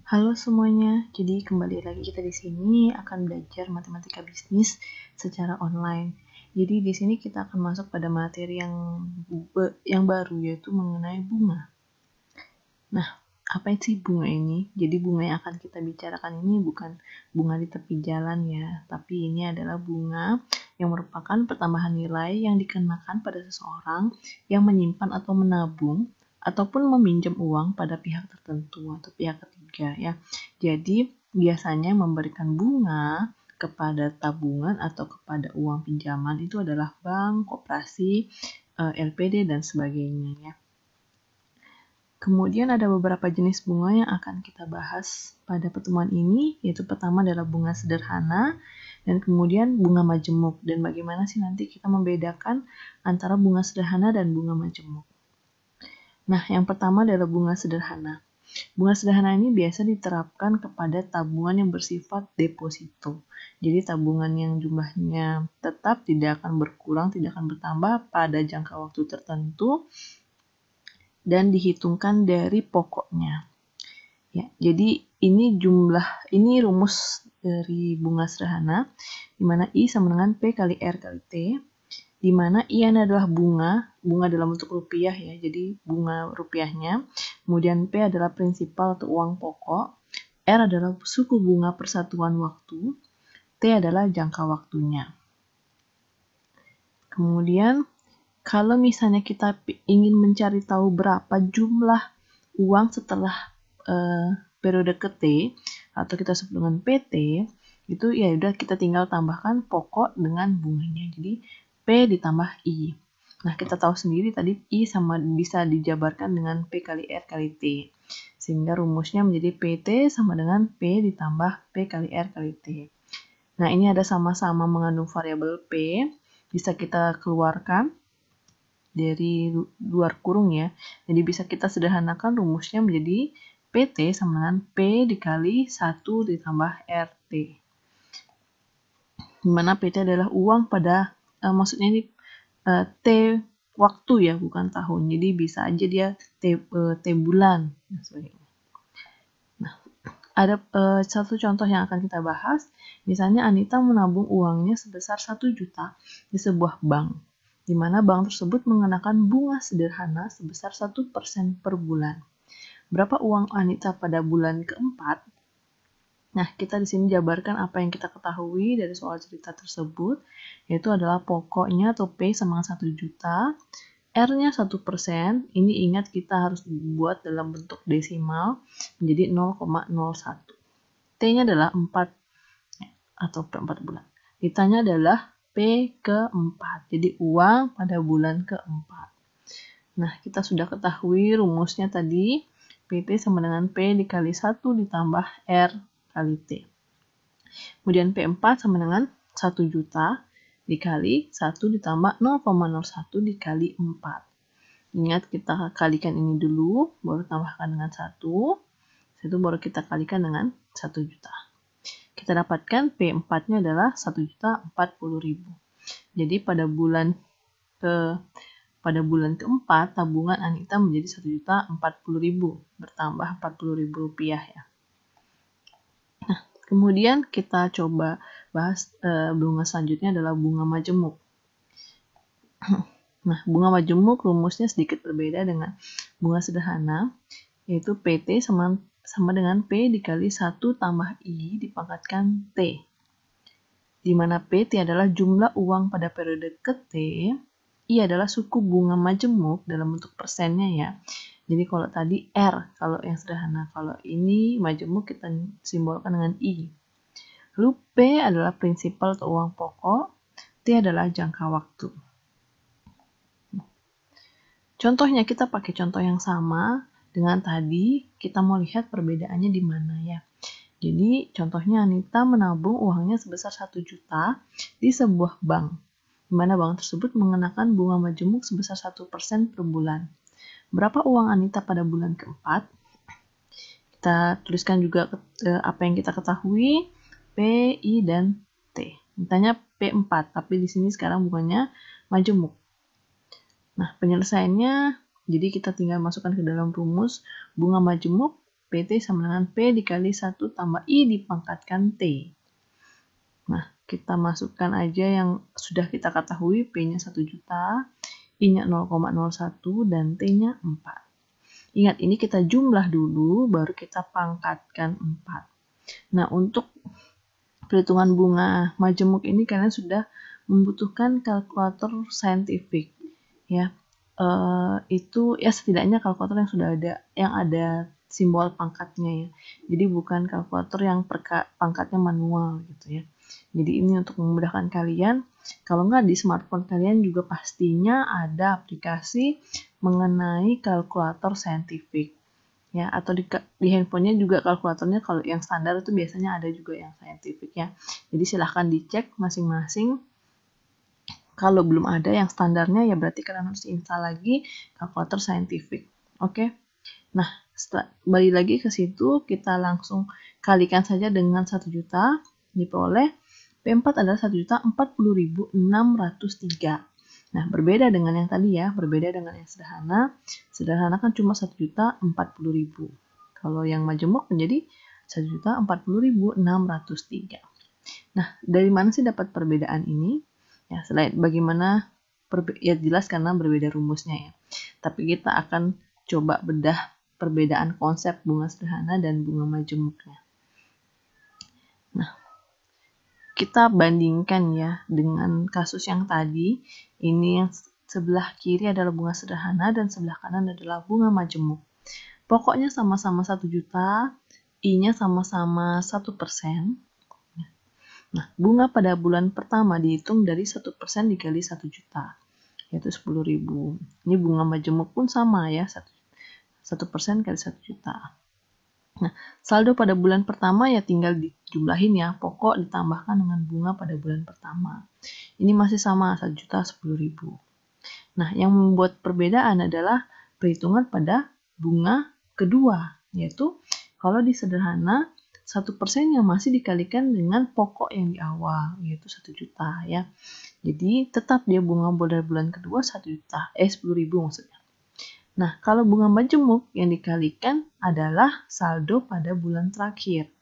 Halo semuanya, jadi kembali lagi kita di sini akan belajar matematika bisnis secara online. Jadi di sini kita akan masuk pada materi yang baru, yaitu mengenai bunga. Nah, apa sih bunga ini? Jadi bunga yang akan kita bicarakan ini bukan bunga di tepi jalan ya, tapi ini adalah bunga yang merupakan pertambahan nilai yang dikenakan pada seseorang yang menyimpan atau menabung ataupun meminjam uang pada pihak tertentu atau pihak ketiga ya. Jadi biasanya memberikan bunga kepada tabungan atau kepada uang pinjaman itu adalah bank, koperasi, LPD dan sebagainya ya. Kemudian ada beberapa jenis bunga yang akan kita bahas pada pertemuan ini, yaitu pertama adalah bunga sederhana, dan kemudian bunga majemuk. Dan bagaimana sih nanti kita membedakan antara bunga sederhana dan bunga majemuk. Nah, yang pertama adalah bunga sederhana. Bunga sederhana ini biasa diterapkan kepada tabungan yang bersifat deposito. Jadi tabungan yang jumlahnya tetap tidak akan berkurang, tidak akan bertambah pada jangka waktu tertentu, dan dihitungkan dari pokoknya. Ya, jadi ini rumus dari bunga sederhana, di mana I sama dengan P kali R kali T, di mana I adalah bunga dalam bentuk rupiah ya, jadi bunga rupiahnya, kemudian P adalah prinsipal atau uang pokok, R adalah suku bunga persatuan waktu, T adalah jangka waktunya. Kemudian kalau misalnya kita ingin mencari tahu berapa jumlah uang setelah periode ke T atau kita sebut dengan PT, itu ya udah kita tinggal tambahkan pokok dengan bunganya. Jadi P ditambah I. Nah, kita tahu sendiri tadi I sama bisa dijabarkan dengan P kali R kali T. Sehingga rumusnya menjadi PT sama dengan P ditambah P kali R kali T. Nah, ini ada sama-sama mengandung variabel P, bisa kita keluarkan dari luar kurung ya. Jadi bisa kita sederhanakan rumusnya menjadi PT sama dengan P dikali 1 ditambah RT. Dimana PT adalah uang pada, maksudnya ini T waktu ya, bukan tahun. Jadi bisa aja dia T bulan. Nah, ada satu contoh yang akan kita bahas. Misalnya Anita menabung uangnya sebesar 1 juta di sebuah bank, di mana bank tersebut mengenakan bunga sederhana sebesar 1% per bulan. Berapa uang Anita pada bulan keempat? Nah, kita di sini jabarkan apa yang kita ketahui dari soal cerita tersebut, yaitu adalah pokoknya atau P sama 1 juta, R-nya 1%, ini ingat kita harus buat dalam bentuk desimal, menjadi 0,01. T-nya adalah 4 atau P4 bulan. Ditanya adalah P keempat, jadi uang pada bulan keempat. Nah, kita sudah ketahui rumusnya tadi, PT sama dengan P dikali 1 ditambah R kali T. Kemudian P4 sama dengan 1 juta dikali 1 ditambah 0,01 dikali 4. Ingat, kita kalikan ini dulu, baru tambahkan dengan 1. Itu baru kita kalikan dengan 1 juta. Kita dapatkan P4-nya adalah 1.040.000. Jadi pada bulan keempat tabungan Anita menjadi 1.040.000, bertambah 40.000 rupiah ya. Nah, kemudian kita coba bahas bunga selanjutnya adalah bunga majemuk. Nah, bunga majemuk rumusnya sedikit berbeda dengan bunga sederhana, yaitu PT sama dengan P dikali 1 tambah I dipangkatkan T. Di mana PT adalah jumlah uang pada periode ke T, I adalah suku bunga majemuk dalam bentuk persennya ya. Jadi kalau tadi R, kalau yang sederhana. Kalau ini majemuk kita simbolkan dengan I. Lalu P adalah prinsipal atau uang pokok, T adalah jangka waktu. Contohnya kita pakai contoh yang sama dengan tadi, kita mau lihat perbedaannya di mana ya. Jadi contohnya Anita menabung uangnya sebesar 1 juta di sebuah bank, di mana bank tersebut mengenakan bunga majemuk sebesar 1% per bulan. Berapa uang Anita pada bulan keempat? Kita tuliskan juga apa yang kita ketahui, P, I, dan T. Ditanya P4, tapi di sini sekarang bunganya majemuk. Nah, penyelesaiannya, jadi kita tinggal masukkan ke dalam rumus bunga majemuk P PT sama dengan P dikali 1 tambah I dipangkatkan T. Nah, kita masukkan aja yang sudah kita ketahui, P-nya 1 juta, I-nya 0,01, dan T-nya 4. Ingat, ini kita jumlah dulu, baru kita pangkatkan 4. Nah, untuk perhitungan bunga majemuk ini kalian sudah membutuhkan kalkulator saintifik, ya. Itu ya setidaknya kalkulator yang sudah ada, yang ada simbol pangkatnya ya. Jadi bukan kalkulator yang pangkatnya manual gitu ya. Jadi ini untuk memudahkan kalian. Kalau nggak di smartphone kalian juga pastinya ada aplikasi mengenai kalkulator saintifik ya, atau di handphonenya juga kalkulatornya kalau yang standar itu biasanya ada juga yang saintifik ya. Jadi silahkan dicek masing-masing. Kalau belum ada yang standarnya ya berarti kalian harus install lagi kalkulator saintifik. Oke. Nah, balik lagi ke situ, kita langsung kalikan saja dengan 1 juta, diperoleh P4 adalah 1.040.603. Nah, berbeda dengan yang tadi ya, berbeda dengan yang sederhana. Sederhana kan cuma 1.040.000. Kalau yang majemuk menjadi 1.040.603. Nah, dari mana sih dapat perbedaan ini? Ya, selain bagaimana ya jelas karena berbeda rumusnya ya. Tapi kita akan coba bedah perbedaan konsep bunga sederhana dan bunga majemuknya. Nah, kita bandingkan ya dengan kasus yang tadi. Ini yang sebelah kiri adalah bunga sederhana dan sebelah kanan adalah bunga majemuk. Pokoknya sama-sama 1 juta, I-nya sama-sama 1%. Nah, bunga pada bulan pertama dihitung dari 1% dikali 1 juta, yaitu 10.000. Ini bunga majemuk pun sama ya, 1% kali 1 juta. Nah, saldo pada bulan pertama ya tinggal dijumlahin ya, pokok ditambahkan dengan bunga pada bulan pertama. Ini masih sama, 1 juta 10.000. Nah, yang membuat perbedaan adalah perhitungan pada bunga kedua, yaitu kalau di sederhana 1% yang masih dikalikan dengan pokok yang di awal, yaitu 1 juta ya. Jadi tetap dia bunga pada bulan kedua 1 juta, 10.000 maksudnya. Nah, kalau bunga majemuk yang dikalikan adalah saldo pada bulan terakhir.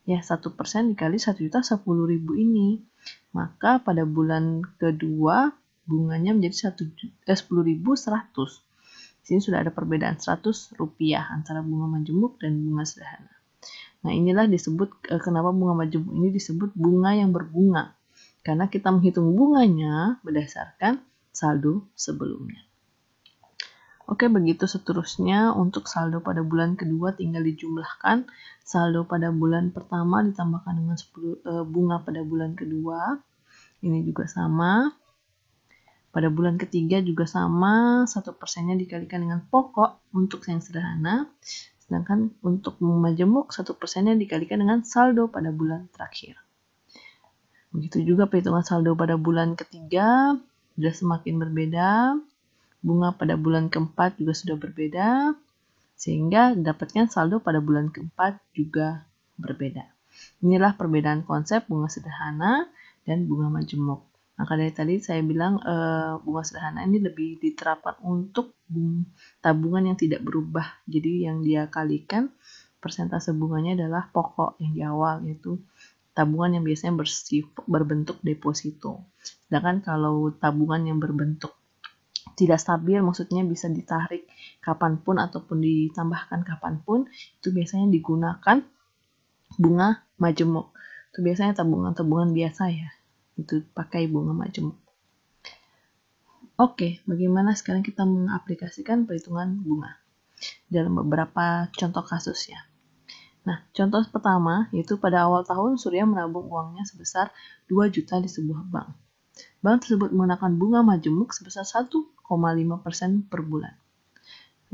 Ya, 1% dikali 1 juta 10.000 ini. Maka pada bulan kedua bunganya menjadi 10.100. Di sini sudah ada perbedaan 100 rupiah antara bunga majemuk dan bunga sederhana. Nah, inilah disebut kenapa bunga majemuk ini disebut bunga yang berbunga. Karena kita menghitung bunganya berdasarkan saldo sebelumnya. Oke, begitu seterusnya untuk saldo pada bulan kedua tinggal dijumlahkan. Saldo pada bulan pertama ditambahkan dengan bunga pada bulan kedua. Ini juga sama. Pada bulan ketiga juga sama, 1%-nya dikalikan dengan pokok untuk yang sederhana. Sedangkan untuk majemuk 1%-nya dikalikan dengan saldo pada bulan terakhir. Begitu juga perhitungan saldo pada bulan ketiga sudah semakin berbeda. Bunga pada bulan keempat juga sudah berbeda. Sehingga dapatkan saldo pada bulan keempat juga berbeda. Inilah perbedaan konsep bunga sederhana dan bunga majemuk. Maka dari tadi saya bilang bunga sederhana ini lebih diterapkan untuk tabungan yang tidak berubah. Jadi yang dia kalikan persentase bunganya adalah pokok yang di awal, yaitu tabungan yang biasanya berbentuk deposito. Sedangkan kalau tabungan yang berbentuk tidak stabil, maksudnya bisa ditarik kapanpun ataupun ditambahkan kapanpun, itu biasanya digunakan bunga majemuk. Itu biasanya tabungan-tabungan biasa ya. Itu pakai bunga majemuk. Oke, bagaimana sekarang kita mengaplikasikan perhitungan bunga dalam beberapa contoh kasus ya. Nah, contoh pertama yaitu pada awal tahun Surya menabung uangnya sebesar 2 juta di sebuah bank. Bank tersebut menggunakan bunga majemuk sebesar 1,5% per bulan.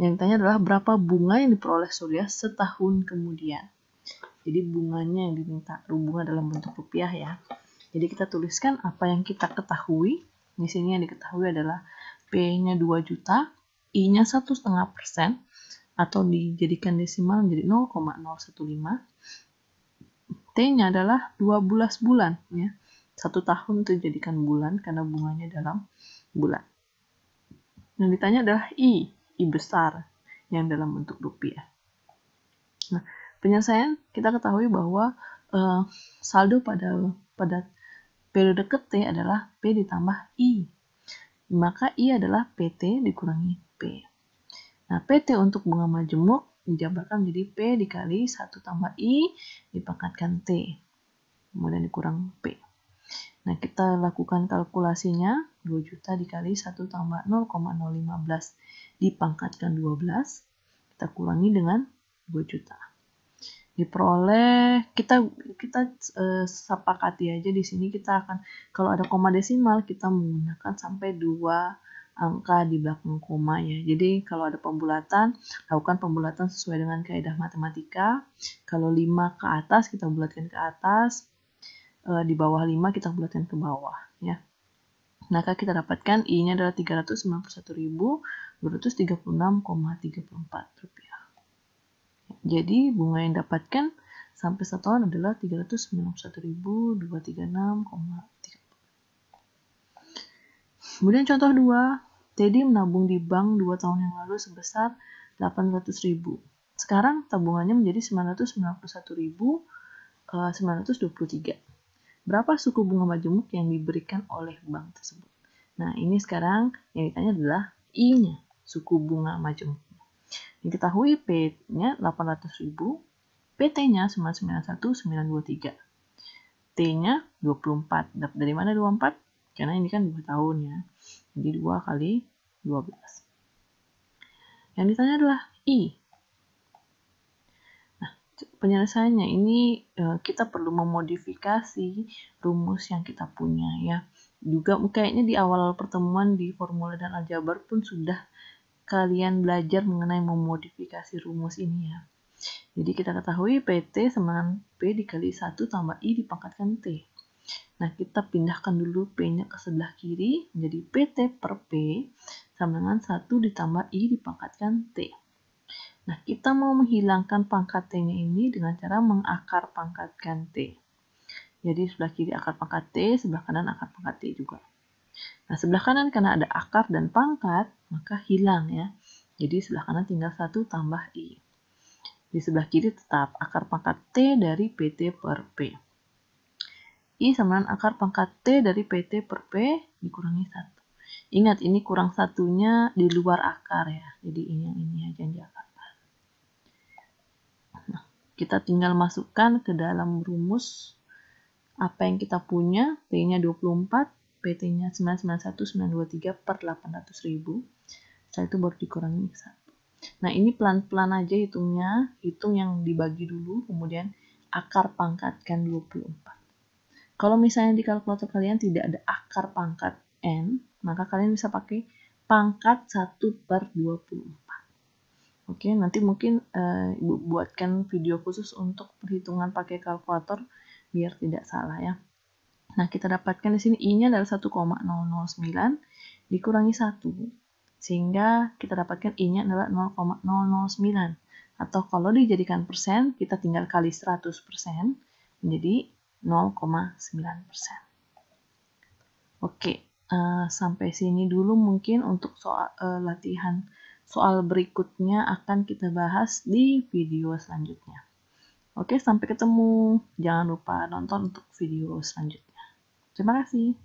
Yang ditanya adalah berapa bunga yang diperoleh Surya setahun kemudian. Jadi bunganya yang diminta, bunga dalam bentuk rupiah ya. Jadi kita tuliskan apa yang kita ketahui. Di sini yang diketahui adalah P-nya 2 juta, I-nya 1,5%, atau dijadikan desimal menjadi 0,015. T-nya adalah 12 bulan. Ya. 1 tahun itu dijadikan bulan karena bunganya dalam bulan. Yang ditanya adalah I besar yang dalam bentuk rupiah. Nah, penyelesaian kita ketahui bahwa saldo pada periode ke T adalah P ditambah I. Maka I adalah PT dikurangi P. Nah, PT untuk bunga majemuk dijabarkan menjadi P dikali 1 tambah I dipangkatkan T. Kemudian dikurang P. Nah, kita lakukan kalkulasinya. 2 juta dikali 1 tambah 0,015 dipangkatkan 12. Kita kurangi dengan 2 juta. Diperoleh, kita sepakati aja di sini kita akan, kalau ada koma desimal, kita menggunakan sampai 2 angka di belakang koma ya. Jadi kalau ada pembulatan, lakukan pembulatan sesuai dengan kaidah matematika. Kalau 5 ke atas, kita bulatkan ke atas. Di bawah 5 kita bulatkan ke bawah ya. Maka kita dapatkan I-nya adalah Rp391.236,34. Jadi bunga yang dapatkan sampai 1 tahun adalah 391.236,34. Kemudian contoh 2, Teddy menabung di bank 2 tahun yang lalu sebesar 800.000. Sekarang tabungannya menjadi 991.923. Berapa suku bunga majemuk yang diberikan oleh bank tersebut? Nah, ini sekarang yang ditanya adalah I-nya, suku bunga majemuk. Diketahui P-nya 800.000, PT-nya 991.923. T-nya 24. Dapat dari mana 24? Karena ini kan 2 tahun ya. Jadi 2 kali 12. Yang ditanya adalah I. Nah, penyelesaiannya ini kita perlu memodifikasi rumus yang kita punya ya. Juga kayaknya di awal pertemuan di formula dan aljabar pun sudah kalian belajar mengenai memodifikasi rumus ini ya. Jadi kita ketahui PT sama dengan P dikali 1 tambah I dipangkatkan T. Nah, kita pindahkan dulu P-nya ke sebelah kiri, menjadi PT per P sama dengan 1 ditambah I dipangkatkan T. Nah, kita mau menghilangkan pangkat T-nya ini dengan cara mengakar pangkatkan T. Jadi, sebelah kiri akar pangkat T, sebelah kanan akar pangkat T juga. Nah, sebelah kanan karena ada akar dan pangkat, maka hilang ya. Jadi, sebelah kanan tinggal 1 tambah I. Di sebelah kiri tetap akar pangkat T dari PT per P. I sama dengan akar pangkat T dari PT per P dikurangi 1. Ingat, ini kurang satunya di luar akar ya. Jadi ini yang ini aja yang diakarkan. Nah, kita tinggal masukkan ke dalam rumus apa yang kita punya. T-nya 24, PT-nya 991.923 per 800.000. Setelah itu baru dikurangi 1. Nah, ini pelan-pelan aja hitungnya. Hitung yang dibagi dulu, kemudian akar pangkatkan 24. Kalau misalnya di kalkulator kalian tidak ada akar pangkat N, maka kalian bisa pakai pangkat 1 per 24. Oke, nanti mungkin Ibu buatkan video khusus untuk perhitungan pakai kalkulator biar tidak salah ya. Nah, kita dapatkan di sini I-nya adalah 1,009 dikurangi 1. Sehingga kita dapatkan I-nya adalah 0,009. Atau kalau dijadikan persen, kita tinggal kali 100% menjadi 0,9%. Oke, sampai sini dulu mungkin untuk soal latihan soal berikutnya akan kita bahas di video selanjutnya. Oke, sampai ketemu. Jangan lupa nonton untuk video selanjutnya. Terima kasih.